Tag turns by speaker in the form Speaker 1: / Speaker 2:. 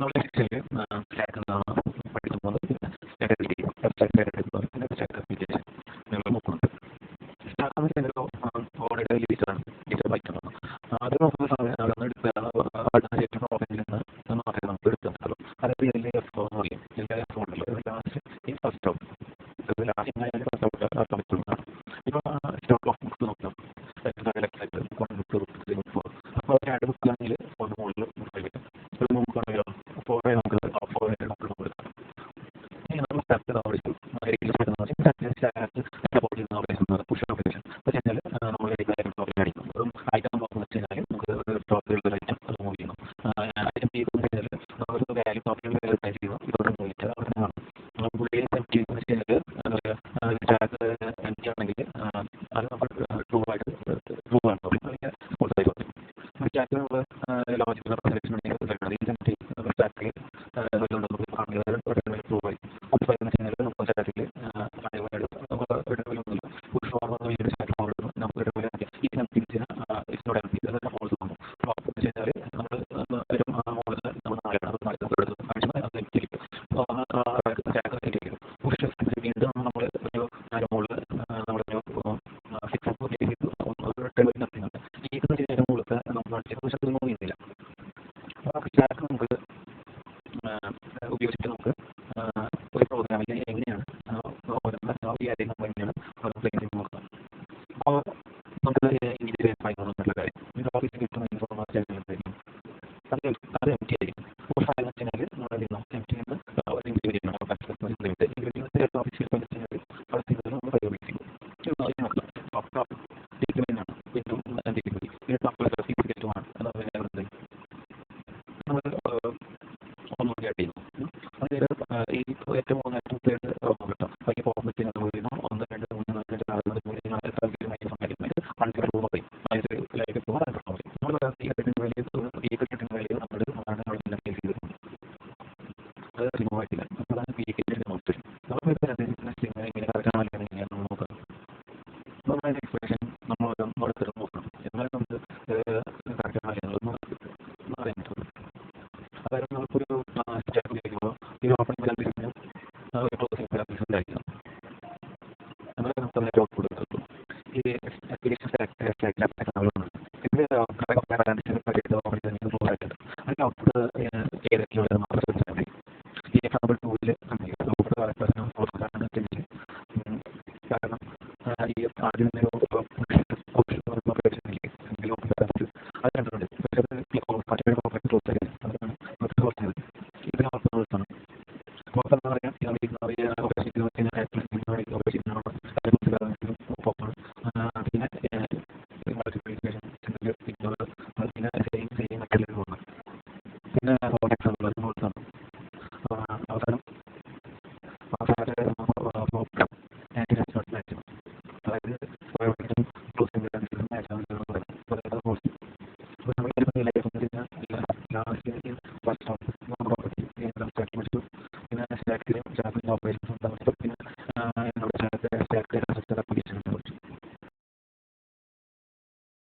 Speaker 1: നമ്മൾ എക്സലിൽ സ്റ്റാക്ക് എന്താണ് പഠിക്കാൻ പോകുന്നത്. പിന്നെ സ്റ്റാക്ക് എഡിറ്റ് സ്റ്റാക്ക് എടുക്കുക, പിന്നെ സ്റ്റാക്ക് അപ്ലിക്കേഷൻ നിങ്ങൾ നോക്കുന്നുണ്ട്. സ്റ്റാക്ക് എന്ന് വെച്ചാൽ ഓൾറെഡി ലിസ്റ്ററാണ്, ലിസ്റ്റർ ബൈറ്റാണ്. അത് നോക്കുന്ന സമയം അവിടെ നിന്ന് എടുക്കുക ഏറ്റവും ഓഫൻസിൽ നിന്ന് മാത്രമേ നമുക്ക് എടുക്കുന്നുള്ളൂ. അതായത് ഇതിൻ്റെ എഫ് എന്ന് പറയും, ഇതിൻ്റെ എഫ് ഉണ്ടല്ലോ, ഇത് ലാസ്റ്റ് ഈ ഫസ്റ്റ് ഔട്ട്, ഇത് ലാസ്റ്റ് എങ്ങനെയാണ് ഫസ്റ്റ് ഔട്ട് ആക്കാൻ പറ്റുന്നതാണ്. ഇപ്പോൾ സ്റ്റോക്ക് ഓഫ് ബുക്ക് നോക്കാം, ലെഫ്റ്റ് ബുക്ക് അപ്പോൾ രണ്ട് ബുക്കാണെങ്കിൽ ഒന്ന് മുകളിൽ ഒരു ബുക്കാണെങ്കിൽ ഫോറേ നമുക്ക് കൊടുക്കാം. നമ്മൾ സ്റ്റാക്ക് സപ്പോർട്ട് ചെയ്യുന്ന ഓപ്പറേഷൻ പുഷ് ഓപ്പറേഷൻ വെച്ച് കഴിഞ്ഞാൽ നമ്മൾ അടിക്കും. അതും ഐറ്റം നോക്കുന്ന വെച്ച് കഴിഞ്ഞാൽ നമുക്ക് സ്റ്റോക്കുകളുടെ ഐറ്റം അത് മൂവ് ചെയ്യണം. ഐറ്റം ചെയ്തെന്ന് വെച്ചാൽ നമുക്ക് വാല്യൂ സ്റ്റോക്കുകളുടെ ടൈപ്പ് ചെയ്യുന്നു, ഇതോടെ മൂവ് ചെയ്താൽ അവിടെ കാണും. പുള്ളിയെ സെറ്റ് ചെയ്യുന്ന വെച്ച് കഴിഞ്ഞാൽ എന്താ പറയുക, സ്റ്റാക്ക് എംറ്റി ആണെങ്കിൽ അത് നമ്മൾ ട്രൂ ആയിട്ട് ട്രൂ ആണ് അല്ലെങ്കിൽ ഫോൾസ് ആയി പറയും. സ്റ്റാക്ക് നമ്മൾ ലോജിക്കൽ സെലക്ഷൻ ഉണ്ടെങ്കിൽ സ്റ്റാക്കിൽ നമുക്ക് കാണുന്നത് ട്രൂ ആയി. അത് പറയുന്നത് വെച്ച് കഴിഞ്ഞാൽ നമുക്ക് സ്റ്റാക്കിൽ പുഷ് ഫോർവേഡ് വീണ്ടും സ്റ്റാക്ക് ഫോർവേഡ് നമുക്ക് ഈ തിരിച്ച് ഇസ്റ്റോടെ ഫോൾസ് തോന്നും. അപ്പോൾ വെച്ച് കഴിഞ്ഞാൽ നമ്മൾ മുകളിൽ നമ്മൾ നാലാണ് അത് നാല് നമുക്ക് എടുത്ത് കാണിച്ചാൽ അത് തിരിക്കും. സ്റ്റാക്ക് തിരിക്കും. പുഷ് വീണ്ടും നമ്മൾ ഒരു മുകളിൽ നമ്മളൊരു സിക്സ് നത്തിങ് ഈ മുകളിലത്തെ നമ്മൾ പുഷ് മൂവ് ചെയ്യുന്നില്ല. അപ്പോൾ സ്റ്റാക്ക് നമുക്ക് ഉപയോഗിച്ചിട്ട് നമുക്ക് ഒരു പ്രോഗ്രാമിൽ എങ്ങനെയാണ് ഈ കാര്യം നമ്മൾ എങ്ങനെയാണ് പ്ലേ ചെയ്ത് നോക്കാം. അപ്പോൾ നമുക്ക് ഇൻഡിവിജ്വൽ എന്നുള്ള കാര്യം ഇത് ഓഫീസിൽ കിട്ടുന്ന ഇൻഫോർമേഷൻ എന്തായിരിക്കും, അത് എം ടി ആയിരിക്കും. അപ്പോൾ ഫയൽ എന്ന് വെച്ച് കഴിഞ്ഞാൽ നമ്മൾ എം ടി നിന്ന് ഓഫീസിൽ നമ്മൾ പരിഗണിക്കും. നോക്കാം ഡിഗ്രിമെൻ്റാണ് ഏറ്റവും ആണ് അതായത് നമ്മൾ ഒന്നുകൂടി ആഡ് ചെയ്യുന്നു. അതായത് ഈ ഏറ്റവും ഏറ്റവും തേർഡ് കിട്ടും. അതിന് ഫോർമറ്റ് ചെയ്യുന്ന ഒന്ന് രണ്ട് മൂന്ന് നാല് അഞ്ച് ആറ് ഏഴ് എട്ട് അത് റിമൂവ് ആയിട്ടില്ല. അപ്പോൾ അതാണ് പി കെ നോട്ട്. നമ്മൾ ഇങ്ങനെ കറക്റ്റാണല്ലോ നമ്മൾ നോക്കാം. നമ്മളതിൻ്റെ എക്സ്പ്രഷൻ നമ്മൾ ഓരോരുത്തരും നോക്കണം, എന്നാലും നമുക്ക് കറക്റ്റാണല്ലോ അറിയാൻ പറ്റുള്ളൂ. അതായത് നമുക്കൊരു സ്റ്റാക്ക് ഉപയോഗിക്കുമ്പോൾ ഈ ഓപ്പൺ